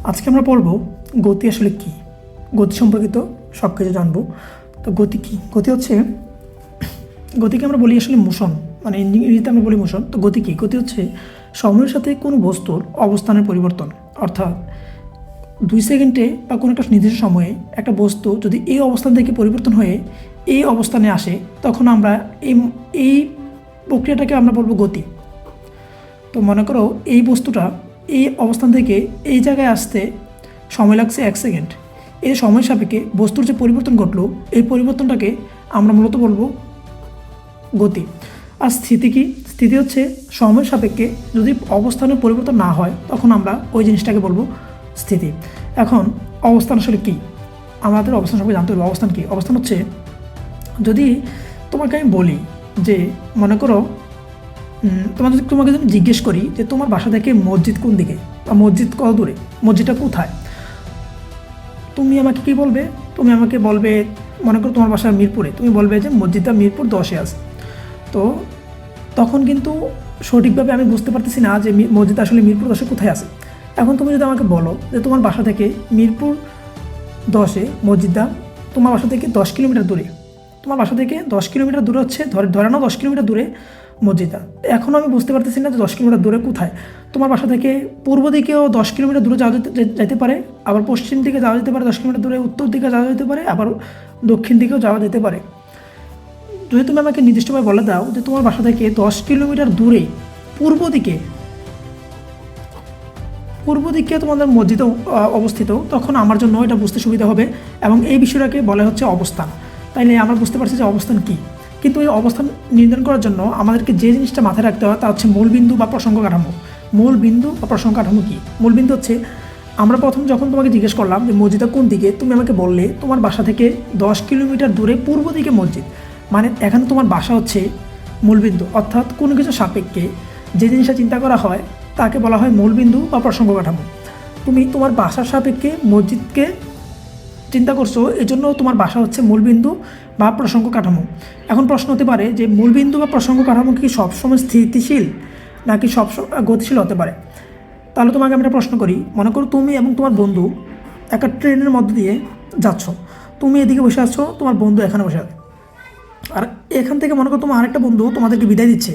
আজকে আমরা পড়ব গতি আসলে কি, গতি সম্পর্কিত সব কিছু জানবো। তো গতি কি? গতি হচ্ছে, গতিকে আমরা বলি আসলে মোশন, মানে ইংরেজিতে আমরা বলি মোশন। তো গতি কি? গতি হচ্ছে সময়ের সাথে কোনো বস্তুর অবস্থানের পরিবর্তন। অর্থাৎ 2 সেকেন্ডে বা কোনো একটা নির্দিষ্ট সময়ে একটা বস্তু যদি এই অবস্থান থেকে পরিবর্তন হয়ে এই অবস্থানে আসে, তখন আমরা এই প্রক্রিয়াটাকে আমরা বলবো গতি। তো মনে করো এই বস্তুটা এই অবস্থান থেকে এই জায়গায় আসতে সময় লাগছে 1 সেকেন্ড। এই সময় সাপেক্ষে বস্তুর যে পরিবর্তন ঘটলো, এই পরিবর্তনটাকে আমরা মূলত বলবো গতি। আর স্থিতি কি? স্থিতি হচ্ছে সময় সাপেক্ষে যদি অবস্থানের পরিবর্তন না হয়, তখন আমরা ওই জিনিসটাকে বলবো স্থিতি। এখন অবস্থান আসলে কি? আমাদের অবস্থান সম্পর্কে জানতে হবে। অবস্থান কি? অবস্থান হচ্ছে, যদি তোমাকে আমি বলি যে মনে করো তোমাকে যদি জিজ্ঞেস করি যে তোমার বাসা থেকে মসজিদ কোন দিকে বা মসজিদ কত দূরে, মসজিদটা কোথায়, তুমি আমাকে কি বলবে? তুমি আমাকে বলবে, মনে করো তোমার বাসা মিরপুরে, তুমি বলবে যে মসজিদটা মিরপুর 10-এ আছে। তো তখন কিন্তু সঠিকভাবে আমি বুঝতে পারতেছি না যে মসজিদ আসলে মিরপুর 10-এ কোথায় আছে। এখন তুমি যদি আমাকে বলো যে তোমার বাসা থেকে মিরপুর 10-এ মসজিদটা তোমার বাসা থেকে 10 কিলোমিটার দূরে, তোমার বাসা থেকে 10 কিলোমিটার দূরে হচ্ছে, ধরে নাও 10 কিলোমিটার দূরে মসজিদটা। এখন আমি বুঝতে পারতেছি না যে 10 কিলোমিটার দূরে কোথায়। তোমার বাসা থেকে পূর্ব দিকেও 10 কিলোমিটার দূরে যাওয়া যেতে পারে, আবার পশ্চিম দিকে যাওয়া যেতে পারে 10 কিলোমিটার দূরে, উত্তর দিকে যাওয়া যেতে পারে, আবার দক্ষিণ দিকেও যাওয়া যেতে পারে। যদি তুমি আমাকে নির্দিষ্টভাবে বলে দাও যে তোমার বাসা থেকে 10 কিলোমিটার দূরে পূর্ব দিকে তোমাদের মসজিদ অবস্থিত, তখন আমার জন্য এটা বুঝতে সুবিধা হবে এবং এই বিষয়টাকে বলা হচ্ছে অবস্থান। তাইলে আমরা বুঝতে পারছি যে অবস্থান কি। কিন্তু এই অবস্থান নির্ধারণ করার জন্য আমাদেরকে যে জিনিসটা মাথায় রাখতে হয় তা হচ্ছে মূলবিন্দু বা প্রসঙ্গ কাঠামো। মূলবিন্দু বা প্রসঙ্গ কাঠামো কি? মূলবিন্দু হচ্ছে, আমরা প্রথম যখন তোমাকে জিজ্ঞেস করলাম যে মসজিদটা কোন দিকে, তুমি আমাকে বললে তোমার বাসা থেকে 10 কিলোমিটার দূরে পূর্ব দিকে মসজিদ, মানে এখানে তোমার বাসা হচ্ছে মূলবিন্দু। অর্থাৎ কোনো কিছু সাপেক্ষে যে জিনিসটা চিন্তা করা হয় তাকে বলা হয় মূলবিন্দু বা প্রসঙ্গ কাঠামো। তুমি তোমার বাসার সাপেক্ষে মসজিদকে চিন্তা করছো, এজন্য তোমার বাসা হচ্ছে মূলবিন্দু বা প্রসঙ্গ কাঠামো। এখন প্রশ্ন হতে পারে যে মূলবিন্দু বা প্রসঙ্গ কাঠামো কি সবসময় স্থিতিশীল নাকি সবসময় গতিশীল হতে পারে? তাহলে তোমাকে আমি একটা প্রশ্ন করি। মনে করো তুমি এবং তোমার বন্ধু একটা ট্রেনের মধ্য দিয়ে যাচ্ছ, তুমি এদিকে বসে আছো, তোমার বন্ধু এখানে বসে আছে। আর এখান থেকে মনে করো তোমার আরেকটা বন্ধু তোমাদেরকে বিদায় দিচ্ছে।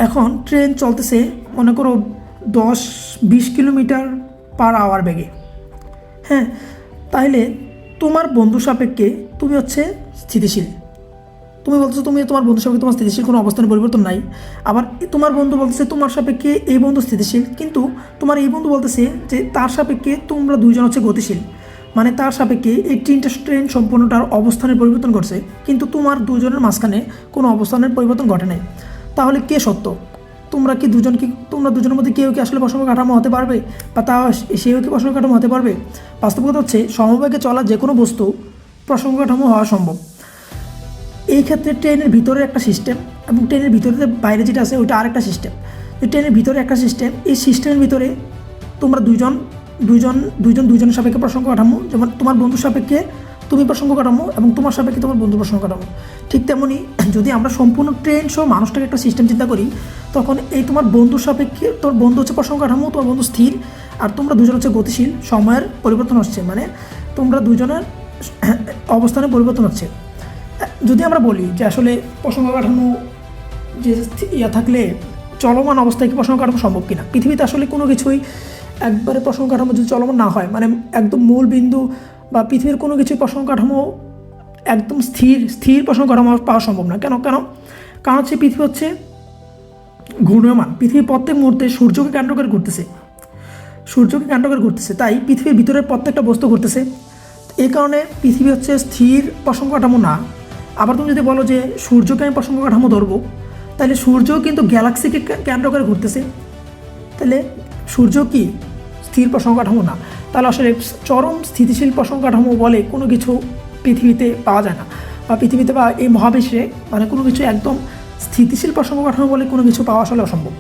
এখন ট্রেন চলতেছে মনে করো 10-20 কিলোমিটার পার আওয়ার বেগে। হ্যাঁ, তাইলে তোমার বন্ধু সাপেক্ষে তুমি হচ্ছে স্থিতিশীল। তুমি বলতেছো তুমি তোমার বন্ধু সাপেক্ষে তোমার স্থিতিশীল, কোনো অবস্থানের পরিবর্তন নাই। আবার তোমার বন্ধু বলতেছে তোমার সাপেক্ষে এই বন্ধু স্থিতিশীল, কিন্তু তোমার এই বন্ধু বলতেছে যে তার সাপেক্ষে তোমরা দুইজন হচ্ছে গতিশীল। মানে তার সাপেক্ষে এই ট্রেন সম্পূর্ণটার অবস্থানের পরিবর্তন করছে, কিন্তু তোমার দুজনের মাঝখানে কোনো অবস্থানের পরিবর্তন ঘটে নাই। তাহলে কে সত্য? তোমরা দুজনের মধ্যে কেউ কি আসলে প্রসঙ্গ কাঠামো হতে পারবে, বা তা সেও কি প্রসঙ্গ কাঠামো হতে পারবে? বাস্তবতা হচ্ছে সমবেগে চলা যে কোনো বস্তু প্রসঙ্গ কাঠামো হওয়া সম্ভব। এই ক্ষেত্রে ট্রেনের ভিতরে একটা সিস্টেম এবং ট্রেনের ভিতরে বাইরে যেটা আছে ওইটা আরেকটা সিস্টেম। ট্রেনের ভিতরে একটা সিস্টেম, এই সিস্টেমের ভিতরে তোমরা দুইজনের সাপেক্ষে প্রসঙ্গ কাঠামো, যেমন তোমার বন্ধুর সাপেক্ষে তুমি প্রসঙ্গ কাঠামো এবং তোমার সাপেক্ষে তোমার বন্ধুর প্রসঙ্গ কাঠামো। ঠিক তেমনই যদি আমরা সম্পূর্ণ ট্রেন সহ মানুষটাকে একটা সিস্টেম চিন্তা করি, তখন এই তোমার বন্ধুর সাপেক্ষে তোর বন্ধু হচ্ছে প্রসঙ্গ কাঠামো, তোমার বন্ধু স্থির, আর তোমরা দুজন হচ্ছে গতিশীল, সময়ের পরিবর্তন হচ্ছে, মানে তোমরা দুজনের অবস্থানের পরিবর্তন হচ্ছে। যদি আমরা বলি যে আসলে প্রসঙ্গ কাঠামো যে থাকলে চলমান অবস্থায় কি প্রসঙ্গ কাঠামো সম্ভব কিনা, পৃথিবীতে আসলে কোনো কিছুই একবারে প্রসঙ্গ কাঠামো যদি চলমান না হয়, মানে একদম মূল বিন্দু বা পৃথিবীর কোনো কিছুই প্রসঙ্গ কাঠামো একদম স্থির প্রসঙ্গ কাঠামো পাওয়া সম্ভব না। কারণ হচ্ছে পৃথিবী হচ্ছে ঘূর্ণয়মান। পৃথিবী প্রত্যেক মুহূর্তে সূর্যকে কেন্দ্র করে ঘুরতেছে, তাই পৃথিবীর ভিতরে প্রত্যেকটা বস্তু ঘুরতেছে। এই কারণে পৃথিবী হচ্ছে স্থির প্রসঙ্গ কাঠামো না। আবার তুমি যদি বলো যে সূর্যকে আমি প্রসঙ্গ কাঠামো ধরবো, তাহলে সূর্যও কিন্তু গ্যালাক্সিকে কেন্দ্র করে ঘুরতেছে, তাহলে সূর্য কি স্থির প্রসঙ্গ কাঠামো না। তাহলে আসলে চরম স্থিতিশীল প্রসঙ্গ কাঠামো বলে কোনো কিছু পৃথিবীতে পাওয়া যায় না, বা পৃথিবীতে বা এই মহাবিশ্বে মানে কোনো কিছু একদম স্থিতিশীল প্রসঙ্গ কাঠামো বলে কোনো কিছু পাওয়া আসলে অসম্ভব।